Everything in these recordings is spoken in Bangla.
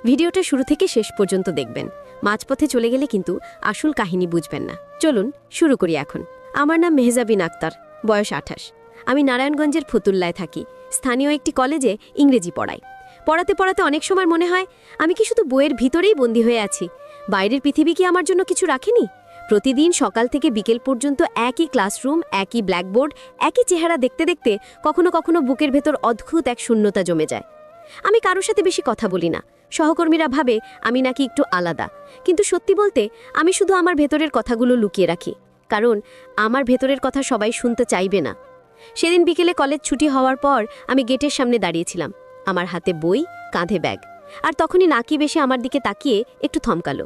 ভিডিওটা শুরু থেকে শেষ পর্যন্ত দেখবেন। মাঝপথে চলে গেলে কিন্তু আসল কাহিনী বুঝবেন না। চলুন শুরু করি এখন। আমার নাম মেহজাবিন আক্তার, বয়স 28। আমি নারায়ণগঞ্জের ফতুল্লায় থাকি। স্থানীয় একটি কলেজে ইংরেজি পড়াই। পড়াতে পড়াতে অনেক সময় মনে হয় আমি কি শুধু বইয়ের ভিতরেই বন্দী হয়ে আছি? বাইরের পৃথিবী কি আমার জন্য কিছু রাখেনি? প্রতিদিন সকাল থেকে বিকেল পর্যন্ত একই ক্লাসরুম, একই ব্ল্যাকবোর্ড, একই চেহারা দেখতে দেখতে কখনো কখনো বুকের ভেতর অদ্ভুত এক শূন্যতা জমে যায়। আমি কারোর সাথে বেশি কথা বলি না। সহকর্মীরা ভাবে আমি নাকি একটু আলাদা, কিন্তু সত্যি বলতে আমি শুধু আমার ভেতরের কথাগুলো লুকিয়ে রাখি, কারণ আমার ভেতরের কথা সবাই শুনতে চাইবে না। সেদিন বিকেলে কলেজ ছুটি হওয়ার পর আমি গেটের সামনে দাঁড়িয়েছিলাম, আমার হাতে বই, কাঁধে ব্যাগ। আর তখনই নাকিব এসে আমার দিকে তাকিয়ে একটু থমকালো।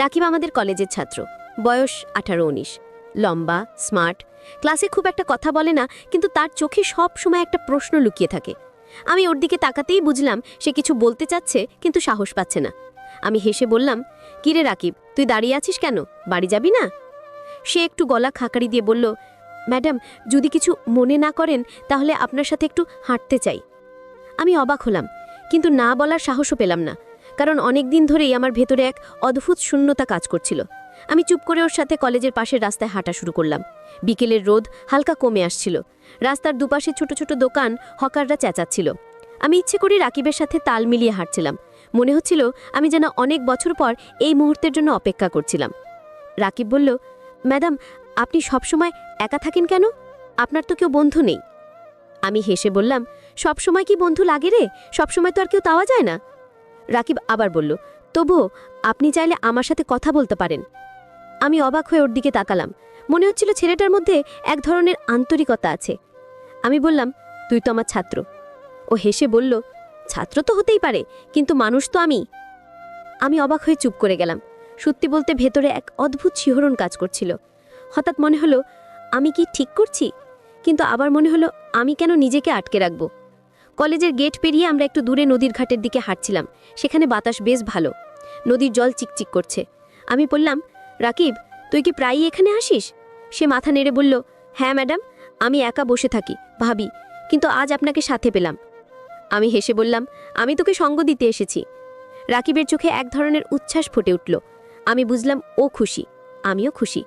রাকিব আমাদের কলেজের ছাত্র, বয়স 18-19, লম্বা, স্মার্ট। ক্লাসে খুব একটা কথা বলে না, কিন্তু তার চোখে সব সময় একটা প্রশ্ন লুকিয়ে থাকে। আমি ওর দিকে তাকাতেই বুঝলাম সে কিছু বলতে চাচ্ছে, কিন্তু সাহস পাচ্ছে না। আমি হেসে বললাম, কিরে রাকিব, তুই দাঁড়িয়ে আছিস কেন? বাড়ি যাবি না? সে একটু গলা খাকারি দিয়ে বলল, ম্যাডাম, যদি কিছু মনে না করেন তাহলে আপনার সাথে একটু হাঁটতে চাই। আমি অবাক হলাম, কিন্তু না বলার সাহসও পেলাম না, কারণ অনেক দিন ধরেই আমার ভেতরে এক অদ্ভুত শূন্যতা কাজ করছিল। আমি চুপ করে ওর সাথে কলেজের পাশের রাস্তায় হাঁটা শুরু করলাম। বিকেলের রোদ হালকা কমে আসছিল। রাস্তার দুপাশে ছোট ছোট দোকান, হকাররা চেঁচাচ্ছিল। আমি ইচ্ছে করে রাকিবের সাথে তাল মিলিয়ে হাঁটছিলাম। মনে হচ্ছিল আমি যেন অনেক বছর পর এই মুহূর্তের জন্য অপেক্ষা করছিলাম। রাকিব বলল, ম্যাডাম, আপনি সবসময় একা থাকেন কেন? আপনার তো কেউ বন্ধু নেই। আমি হেসে বললাম, সবসময় কি বন্ধু লাগে রে? সবসময় তো আর কেউ পাওয়া যায় না। রাকিব আবার বলল, তবুও আপনি চাইলে আমার সাথে কথা বলতে পারেন। আমি অবাক হয়ে ওর দিকে তাকালাম। মনে হচ্ছিল ছেলেটার মধ্যে এক ধরনের আন্তরিকতা আছে। আমি বললাম, তুই তো আমার ছাত্র। ও হেসে বলল, ছাত্র তো হতেই পারে, কিন্তু মানুষ তো আমি। আমি অবাক হয়ে চুপ করে গেলাম। সত্যি বলতে ভেতরে এক অদ্ভুত শিহরণ কাজ করছিল। হঠাৎ মনে হলো, আমি কি ঠিক করছি? কিন্তু আবার মনে হলো, আমি কেন নিজেকে আটকে রাখব? কলেজের গেট পেরিয়ে আমরা একটু দূরে নদীর ঘাটের দিকে হাঁটছিলাম। সেখানে বাতাস বেশ ভালো, নদীর জল চিকচিক করছে। আমি বললাম, রাকিব, তুই কি প্রায়ই এখানে আসিস? সে মাথা নেড়ে বলল, হ্যাঁ ম্যাডাম, আমি একা বসে থাকি, ভাবি, কিন্তু আজ আপনাকে সাথে পেলাম। আমি হেসে বললাম, আমি তোকে সঙ্গ দিতে এসেছি। রাকিবের চোখে এক ধরনের উচ্ছ্বাস ফুটে উঠল। আমি বুঝলাম ও খুশি, আমিও খুশি।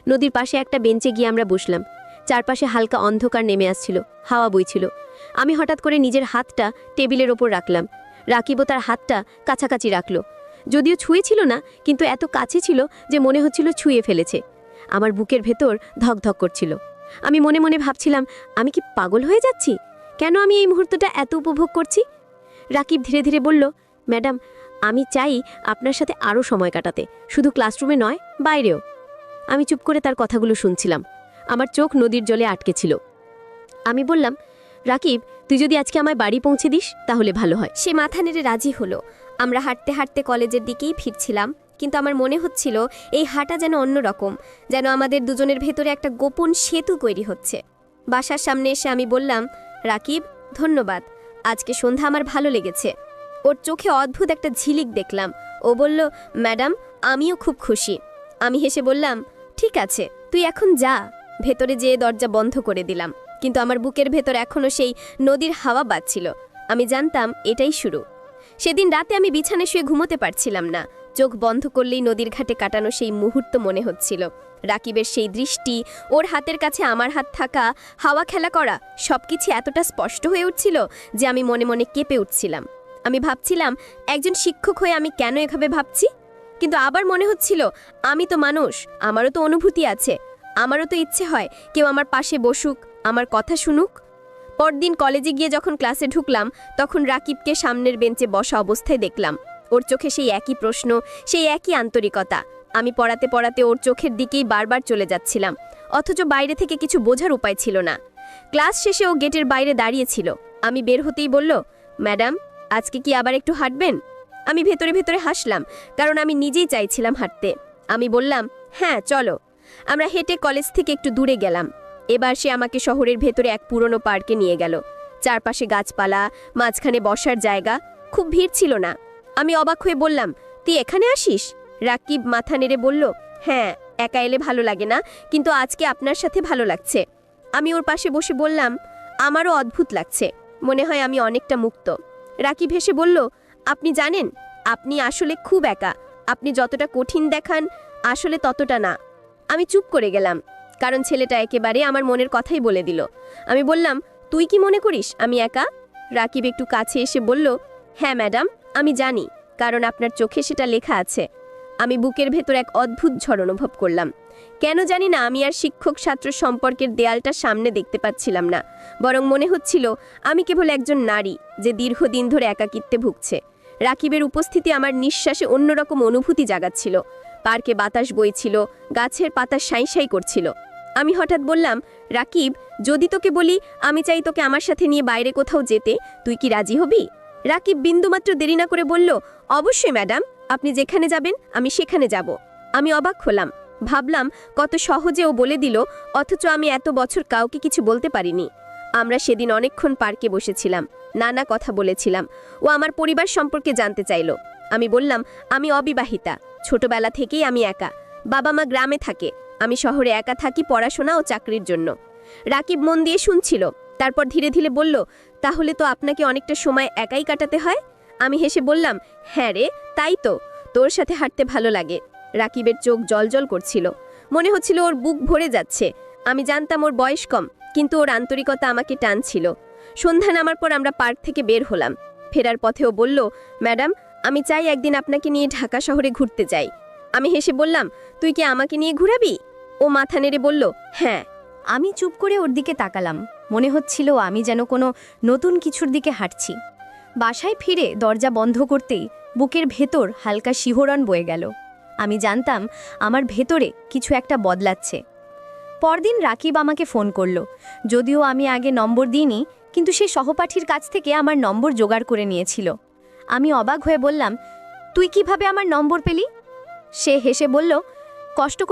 নদীর পাশে একটা বেঞ্চে গিয়ে আমরা বসলাম। চারপাশে হালকা অন্ধকার নেমে আসছিল, হাওয়া বইছিল। আমি হঠাৎ করে নিজের হাতটা টেবিলের ওপর রাখলাম। রাকিবও তার হাতটা কাছাকাছি রাখল। যদিও ছুঁয়েছিল না, কিন্তু এত কাছে ছিল যে মনে হচ্ছিল ছুঁয়ে ফেলেছে। আমার বুকের ভেতর ধকধক করছিল। আমি মনে মনে ভাবছিলাম, আমি কি পাগল হয়ে যাচ্ছি? কেন আমি এই মুহূর্তটা এত উপভোগ করছি? রাকিব ধীরে ধীরে বলল, ম্যাডাম, আমি চাই আপনার সাথে আরও সময় কাটাতে, শুধু ক্লাসরুমে নয়, বাইরেও। আমি চুপ করে তার কথাগুলো শুনছিলাম। আমার চোখ নদীর জলে আটকে ছিল। আমি বললাম, রাকিব, তুই যদি আজকে আমায় বাড়ি পৌঁছে দিস তাহলে ভালো হয়। সে মাথা নেড়ে রাজি হলো। আমরা হাঁটতে হাঁটতে কলেজের দিকেই ফিরছিলাম, কিন্তু আমার মনে হচ্ছিল এই হাঁটা যেন অন্যরকম, যেন আমাদের দুজনের ভেতরে একটা গোপন সেতু তৈরি হচ্ছে। বাসার সামনে এসে আমি বললাম, রাকিব, ধন্যবাদ, আজকে সন্ধ্যা আমার ভালো লেগেছে। ওর চোখে অদ্ভুত একটা ঝিলিক দেখলাম। ও বলল, ম্যাডাম, আমিও খুব খুশি। আমি হেসে বললাম, ঠিক আছে, তুই এখন যা। ভেতরে যেয়ে দরজা বন্ধ করে দিলাম, কিন্তু আমার বুকের ভেতর এখনও সেই নদীর হাওয়া বাজছিল। আমি জানতাম এটাই শুরু। সেদিন রাতে আমি বিছানায় শুয়ে ঘুমোতে পারছিলাম না। চোখ বন্ধ করলেই নদীর ঘাটে কাটানো সেই মুহূর্ত মনে হচ্ছিল। রাকিবের সেই দৃষ্টি, ওর হাতের কাছে আমার হাত থাকা, হাওয়া খেলা করা, সবকিছু এতটা স্পষ্ট হয়ে উঠছিল যে আমি মনে মনে কেঁপে উঠছিলাম। আমি ভাবছিলাম, একজন শিক্ষক হয়ে আমি কেন এভাবে ভাবছি? কিন্তু আবার মনে হচ্ছিল, আমি তো মানুষ, আমারও তো অনুভূতি আছে, আমারও তো ইচ্ছে হয় কেউ আমার পাশে বসুক, আমার কথা শুনুক। পরদিন কলেজে গিয়ে যখন ক্লাসে ঢুকলাম, তখন রাকিবকে সামনের বেঞ্চে বসা অবস্থায় দেখলাম। ওর চোখে সেই একই প্রশ্ন, সেই একই আন্তরিকতা। আমি পড়াতে পড়াতে ওর চোখের দিকেই বারবার চলে যাচ্ছিলাম, অথচ বাইরে থেকে কিছু বোঝার উপায় ছিল না। ক্লাস শেষে ও গেটের বাইরে দাঁড়িয়েছিল। আমি বের হতেই বলল, ম্যাডাম, আজকে কি আবার একটু হাঁটবেন? আমি ভেতরে ভেতরে হাসলাম, কারণ আমি নিজেই চাইছিলাম হাঁটতে। আমি বললাম, হ্যাঁ চলো। আমরা হেঁটে কলেজ থেকে একটু দূরে গেলাম। এবার সে আমাকে শহরের ভেতরে এক পুরনো পার্কে নিয়ে গেল। চারপাশে গাছপালা, মাঝখানে বসার জায়গা, খুব ভিড় ছিল না। আমি অবাক হয়ে বললাম, তুই এখানে আসিস? রাকিব মাথা নেড়ে বলল, হ্যাঁ, একা এলে ভালো লাগে না, কিন্তু আজকে আপনার সাথে ভালো লাগছে। আমি ওর পাশে বসে বললাম, আমারও অদ্ভুত লাগছে, মনে হয় আমি অনেকটা মুক্ত। রাকিব হেসে বলল, আপনি জানেন, আপনি আসলে খুব একা, আপনি যতটা কঠিন দেখান আসলে ততটা না। আমি চুপ করে গেলাম, কারণ ছেলেটা একেবারে আমার মনের কথাই বলে দিল। আমি বললাম, তুই কি মনে করিস আমি একা? রাকিব একটু কাছে এসে বলল, হ্যাঁ ম্যাডাম, আমি জানি, কারণ আপনার চোখে সেটা লেখা আছে। আমি বুকের ভেতর এক অদ্ভুত ঝড় অনুভব করলাম। কেন জানি না আমি আর শিক্ষক ছাত্র সম্পর্কের দেয়ালটা সামনে দেখতে পাচ্ছিলাম না, বরং মনে হচ্ছিল আমি কেবল একজন নারী যে দীর্ঘদিন ধরে একাকিত্বে ভুগছে। রাকিবের উপস্থিতি আমার নিঃশ্বাসে অন্যরকম অনুভূতি জাগাচ্ছিল। পার্কে বাতাস বইছিল, গাছের পাতা সাঁই সাঁই করছিল। আমি হঠাৎ বললাম, রাকিব, যদি তোকে বলি আমি চাই তোকে আমার সাথে নিয়ে বাইরে কোথাও যেতে, তুই কি রাজি হবি? রাকিব বিন্দুমাত্র দেরি না করে বলল, অবশ্যই ম্যাডাম, আপনি যেখানে যাবেন আমি সেখানে যাব। আমি অবাক হলাম, ভাবলাম কত সহজে ও বলে দিল, অথচ আমি এত বছর কাউকে কিছু বলতে পারিনি। আমরা সেদিন অনেকক্ষণ পার্কে বসেছিলাম, নানা কথা বলেছিলাম। ও আমার পরিবার সম্পর্কে জানতে চাইল। আমি বললাম, আমি অবিবাহিতা, ছোটবেলা থেকেই আমি একা। বাবা মা গ্রামে থাকে, আমি শহরে একা থাকি পড়াশোনা ও চাকরির জন্য। রাকিব মন দিয়ে শুনছিল, তারপর ধীরে ধীরে বলল, তাহলে তো আপনাকে অনেকটা সময় একাই কাটাতে হয়? আমি হেসে বললাম, হ্যাঁ রে, তাই তো, তোর সাথে হাঁটতে ভালো লাগে। রাকিবের চোখ জলজল করছিল, মনে হচ্ছিল ওর বুক ভরে যাচ্ছে। আমি জানতাম ওর বয়স কম, কিন্তু ওর আন্তরিকতা আমাকে টানছিল। সন্ধ্যা নামার পর আমরা পার্ক থেকে বের হলাম। ফেরার পথেও বলল, ম্যাডাম, আমি চাই একদিন আপনাকে নিয়ে ঢাকা শহরে ঘুরতে যাই। আমি হেসে বললাম, তুই কি আমাকে নিয়ে ঘুরাবি? ও মাথা নেড়ে বলল, হ্যাঁ। আমি চুপ করে ওর দিকে তাকালাম, মনে হচ্ছিল আমি যেন কোনো নতুন কিছুর দিকে হাঁটছি। বাসায় ফিরে দরজা বন্ধ করতেই বুকের ভেতর হালকা শিহরণ বয়ে গেল। আমি জানতাম আমার ভেতরে কিছু একটা বদলাচ্ছে। পরদিন রাকিব আমাকে ফোন করলো, যদিও আমি আগে নম্বর দিইনি, কিন্তু সে সহপাঠীর কাছ থেকে আমার নম্বর জোগাড় করে নিয়েছিল। আমি অবাক হয়ে বললাম, তুই কিভাবে আমার নম্বর পেলি? সে হেসে বলল, কষ্ট করে